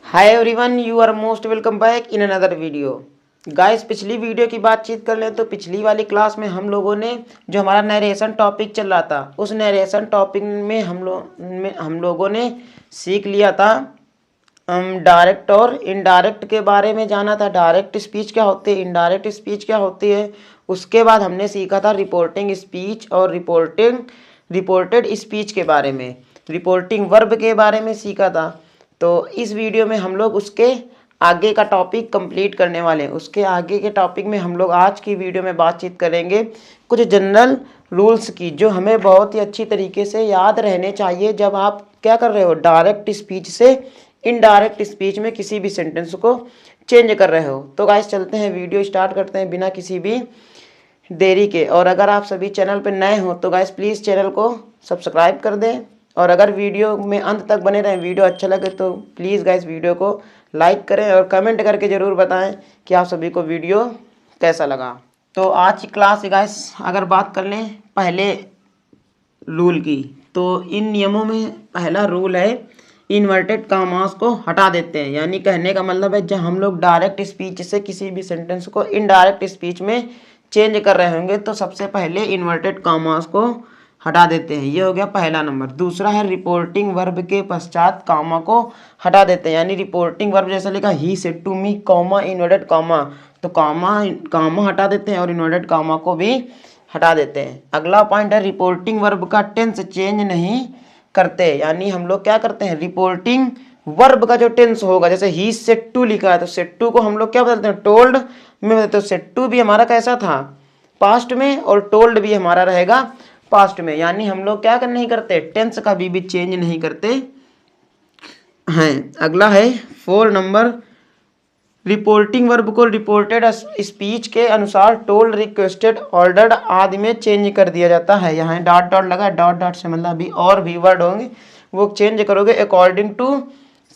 Hi everyone, you are most welcome back in another video. Guys, पिछली video की बातचीत कर लें तो पिछली वाली क्लास में हम लोगों ने जो हमारा नरेशन टॉपिक चल रहा था उस नरेशन टॉपिक में हम लोगों ने सीख लिया था डायरेक्ट और इनडायरेक्ट के बारे में जाना था। डायरेक्ट स्पीच क्या होती है, इनडायरेक्ट स्पीच क्या होती है। उसके बाद हमने सीखा था रिपोर्टिंग स्पीच और रिपोर्टेड स्पीच के बारे में, रिपोर्टिंग वर्ब के बारे में सीखा था। तो इस वीडियो में हम लोग उसके आगे का टॉपिक कंप्लीट करने वाले हैं। उसके आगे के टॉपिक में हम लोग आज की वीडियो में बातचीत करेंगे कुछ जनरल रूल्स की, जो हमें बहुत ही अच्छी तरीके से याद रहने चाहिए जब आप क्या कर रहे हो, डायरेक्ट स्पीच से इनडायरेक्ट स्पीच में किसी भी सेंटेंस को चेंज कर रहे हो। तो गाइस चलते हैं, वीडियो स्टार्ट करते हैं बिना किसी भी देरी के। और अगर आप सभी चैनल पर नए हो तो गाइस प्लीज़ चैनल को सब्सक्राइब कर दें, और अगर वीडियो में अंत तक बने रहें, वीडियो अच्छा लगे तो प्लीज़ गाइस वीडियो को लाइक करें और कमेंट करके ज़रूर बताएं कि आप सभी को वीडियो कैसा लगा। तो आज की क्लास गाइस अगर बात कर लें पहले रूल की, तो इन नियमों में पहला रूल है इन्वर्टेड कॉमास को हटा देते हैं। यानी कहने का मतलब है जब हम लोग डायरेक्ट स्पीच से किसी भी सेंटेंस को इनडायरेक्ट स्पीच में चेंज कर रहे होंगे तो सबसे पहले इन्वर्टेड कॉमास को हटा देते हैं। ये हो गया पहला नंबर। दूसरा है रिपोर्टिंग वर्ब के पश्चात कॉमा को हटा देते हैं। यानी रिपोर्टिंग वर्ब जैसा लिखा ही said to me comma inverted comma, तो कॉमा हटा देते हैं और इन्वर्टेड कॉमा को भी हटा देते हैं। अगला पॉइंट है रिपोर्टिंग वर्ब का टेंस चेंज नहीं करते। यानी हम लोग क्या करते हैं, रिपोर्टिंग वर्ब का जो टेंस होगा, जैसे ही सेड टू लिखा है तो सेड टू को हम लोग क्या बदलते हैं, टोल्ड में बदलते हैं। सेड टू भी हमारा कैसा था, पास्ट में, और टोल्ड भी हमारा रहेगा पास्ट में। यानी हम लोग क्या नहीं करते, टेंस का भी चेंज नहीं करते हैं। अगला है 4 नंबर, रिपोर्टिंग वर्ब को रिपोर्टेड स्पीच के अनुसार टोल्ड, रिक्वेस्टेड, ऑर्डर्ड आदि में चेंज कर दिया जाता है। यहाँ डॉट डॉट लगा, डॉट डॉट से मतलब भी और भी वर्ड होंगे वो चेंज करोगे according to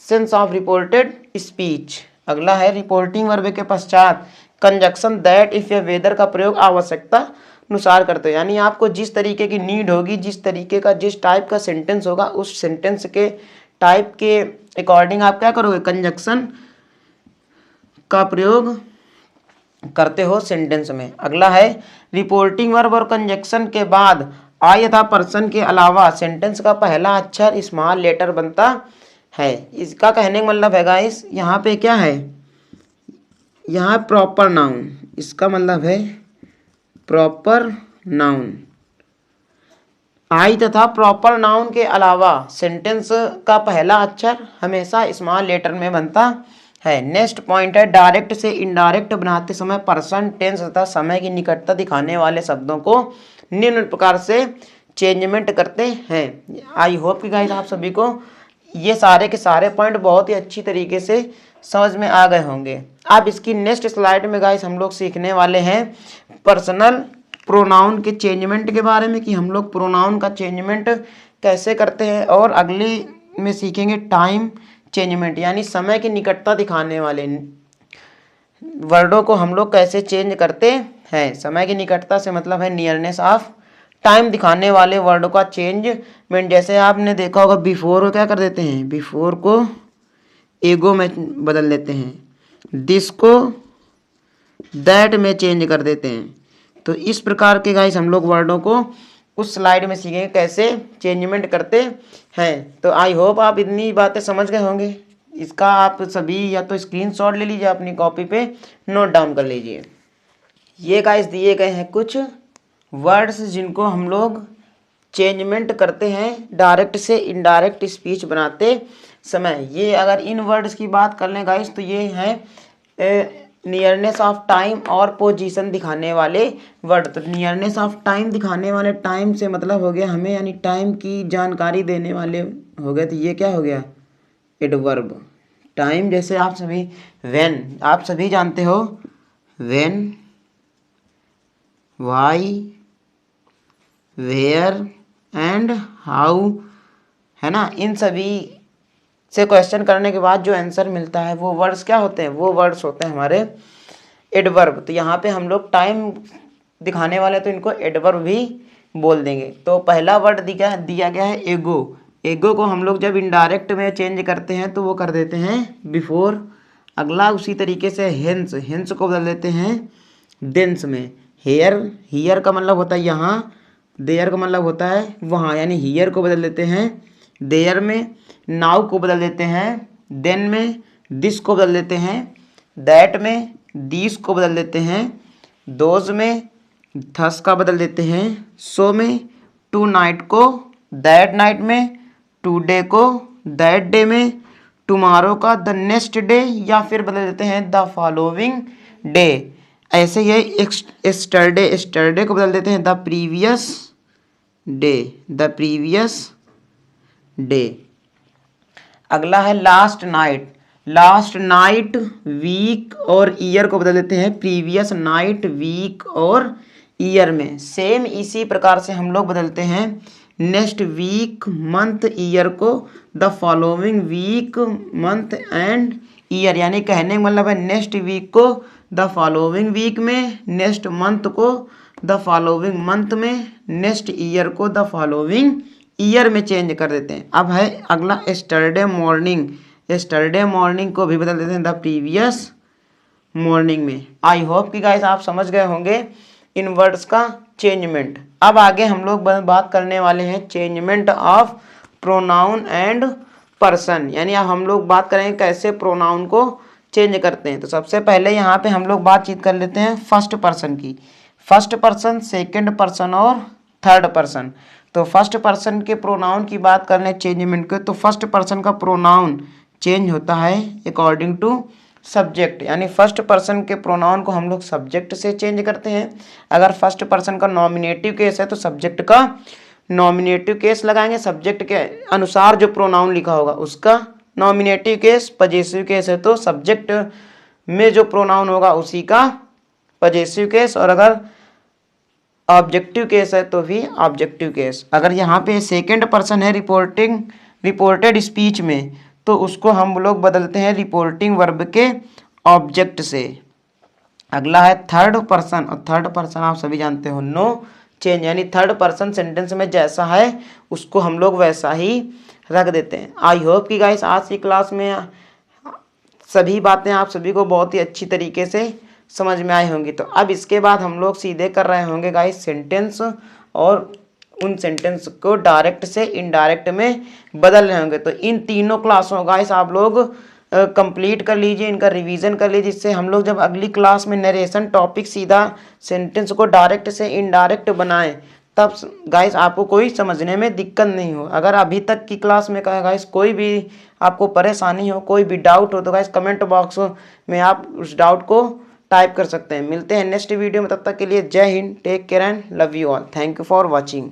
sense of reported speech. अगला है रिपोर्टिंग वर्ब के पश्चात कंजक्शन दैट इफ या वेदर का प्रयोग आवश्यकता अनुसार करते हो। यानी आपको जिस तरीके की नीड होगी, जिस तरीके का जिस टाइप का सेंटेंस होगा उस सेंटेंस के टाइप के अकॉर्डिंग आप क्या करोगे, कंजक्शन का प्रयोग करते हो सेंटेंस में। अगला है रिपोर्टिंग वर्ब और कंजक्शन के बाद आई तथा पर्सन के अलावा सेंटेंस का पहला अक्षर स्मॉल लेटर बनता है। इसका कहने का मतलब है गाइस, यहाँ पे क्या है, यहाँ प्रॉपर नाउन, इसका मतलब है प्रॉपर नाउन। आई तथा प्रॉपर नाउन के अलावा सेंटेंस का पहला अक्षर हमेशा स्मॉल लेटर में बनता है। नेक्स्ट पॉइंट है डायरेक्ट से इनडायरेक्ट बनाते समय पर्सन, टेंस तथा समय की निकटता दिखाने वाले शब्दों को निम्न प्रकार से चेंजमेंट करते हैं। आई होप कि गाइस आप सभी को ये सारे के सारे पॉइंट बहुत ही अच्छी तरीके से समझ में आ गए होंगे। अब इसकी नेक्स्ट स्लाइड में गाइस हम लोग सीखने वाले हैं पर्सनल प्रोनाउन के चेंजमेंट के बारे में, कि हम लोग प्रोनाउन का चेंजमेंट कैसे करते हैं। और अगली में सीखेंगे टाइम चेंजमेंट, यानी समय की निकटता दिखाने वाले वर्डों को हम लोग कैसे चेंज करते हैं। समय की निकटता से मतलब है नियरनेस ऑफ टाइम दिखाने वाले वर्ड का चेंजमेंट। जैसे आपने देखा होगा बिफोर को क्या कर देते हैं, बिफोर को एगो में बदल देते हैं, दिस को दैट में चेंज कर देते हैं। तो इस प्रकार के गाइस हम लोग वर्डों को उस स्लाइड में सीखेंगे कैसे चेंजमेंट करते हैं। तो आई होप आप इतनी बातें समझ गए होंगे। इसका आप सभी या तो स्क्रीनशॉट ले लीजिए, अपनी कॉपी पे नोट डाउन कर लीजिए। ये गाइस दिए गए हैं कुछ वर्ड्स जिनको हम लोग चेंजमेंट करते हैं डायरेक्ट से इनडायरेक्ट स्पीच बनाते समय। ये अगर इन वर्ड्स की बात कर लें गाइस तो ये हैं नियरनेस ऑफ टाइम और पोजीशन दिखाने वाले वर्ड। तो नियरनेस ऑफ टाइम दिखाने वाले, टाइम से मतलब हो गया हमें, यानी टाइम की जानकारी देने वाले हो गए। तो ये क्या हो गया, एडवर्ब। टाइम जैसे आप सभी व्हेन, आप सभी जानते हो when, why, where and how, है ना। इन सभी से क्वेश्चन करने के बाद जो आंसर मिलता है वो वर्ड्स क्या होते हैं, वो वर्ड्स होते हैं हमारे एडवर्ब। तो यहाँ पे हम लोग टाइम दिखाने वाले तो इनको एडवर्ब भी बोल देंगे। तो पहला वर्ड दिया गया है एगो। एगो को हम लोग जब इनडायरेक्ट में चेंज करते हैं तो वो कर देते हैं बिफोर। अगला उसी तरीके से हेंस, हेंस को बदल देते हैं देंस में। हेयर, हियर का मतलब होता है यहाँ, देयर का मतलब होता है वहाँ, यानी हियर को बदल देते हैं देयर में। नाउ को बदल देते हैं देन में। दिस को बदल देते हैं दैट में। दिस को बदल देते हैं दोज में। थस का बदल देते हैं सो में। टू नाइट को दैट नाइट में। टुडे को दैट डे में। टुमारो का द नेक्स्ट डे, या फिर बदल देते हैं द फॉलोइंग डे। ऐसे ही एस्टरडे, एस्टरडे को बदल देते हैं the previous day, the previous day. अगला है last night. Last night week और ईयर को बदल देते हैं प्रीवियस नाइट, वीक और ईयर में। सेम इसी प्रकार से हम लोग बदलते हैं नेक्स्ट वीक, मंथ, ईयर को the following week, month and year. यानी कहने का मतलब है नेक्स्ट वीक को द फॉलोइंग वीक में, नेक्स्ट मंथ को द फॉलोइंग मंथ में, नेक्स्ट ईयर को द फॉलोइंग ईयर में चेंज कर देते हैं। अब है अगला एस्टरडे मॉर्निंग। एस्टरडे मॉर्निंग को भी बदल देते हैं द प्रीवियस मॉर्निंग में। आई होप कि गाइस आप समझ गए होंगे इन वर्ड्स का चेंजमेंट। अब आगे हम लोग बात करने वाले हैं changement of pronoun and person, यानी अब हम लोग बात करेंगे कैसे प्रोनाउन को चेंज करते हैं। तो सबसे पहले यहाँ पे हम लोग बातचीत कर लेते हैं फर्स्ट पर्सन की। फर्स्ट पर्सन, सेकंड पर्सन और थर्ड पर्सन। तो फर्स्ट पर्सन के प्रोनाउन की बात कर लें चेंजमेंट के, तो फर्स्ट पर्सन का प्रोनाउन चेंज होता है अकॉर्डिंग टू सब्जेक्ट, यानी फर्स्ट पर्सन के प्रोनाउन को हम लोग सब्जेक्ट से चेंज करते हैं। अगर फर्स्ट पर्सन का नॉमिनेटिव केस है तो सब्जेक्ट का नॉमिनेटिव केस लगाएंगे, सब्जेक्ट के अनुसार जो प्रोनाउन लिखा होगा उसका नॉमिनेटिव केस। पजेसिव केस है तो सब्जेक्ट में जो प्रोनाउन होगा उसी का पजेसिव केस, और अगर ऑब्जेक्टिव केस है तो भी ऑब्जेक्टिव केस। अगर यहाँ पे सेकंड पर्सन है रिपोर्टेड स्पीच में, तो उसको हम लोग बदलते हैं रिपोर्टिंग वर्ब के ऑब्जेक्ट से। अगला है थर्ड पर्सन, और थर्ड पर्सन आप सभी जानते हो नो चेंज, यानी थर्ड पर्सन सेंटेंस में जैसा है उसको हम लोग वैसा ही रख देते हैं। आई होप कि गाइस आज की क्लास में सभी बातें आप सभी को बहुत ही अच्छी तरीके से समझ में आई होंगी। तो अब इसके बाद हम लोग सीधे कर रहे होंगे गाइस सेंटेंस, और उन सेंटेंस को डायरेक्ट से इनडायरेक्ट में बदल रहे होंगे। तो इन तीनों क्लासों गाइस आप लोग कंप्लीट कर लीजिए, इनका रिवीजन कर लीजिए, जिससे हम लोग जब अगली क्लास में नरेशन टॉपिक सीधा सेंटेंस को डायरेक्ट से इनडायरेक्ट बनाएं, तब गाइस आपको कोई समझने में दिक्कत नहीं हो। अगर अभी तक की क्लास में गाइस कोई भी आपको परेशानी हो, कोई भी डाउट हो, तो गाइस कमेंट बॉक्स में आप उस डाउट को टाइप कर सकते हैं। मिलते हैं नेक्स्ट वीडियो में, तब तक के लिए Jai Hind, take care and love you all. Thank you for watching.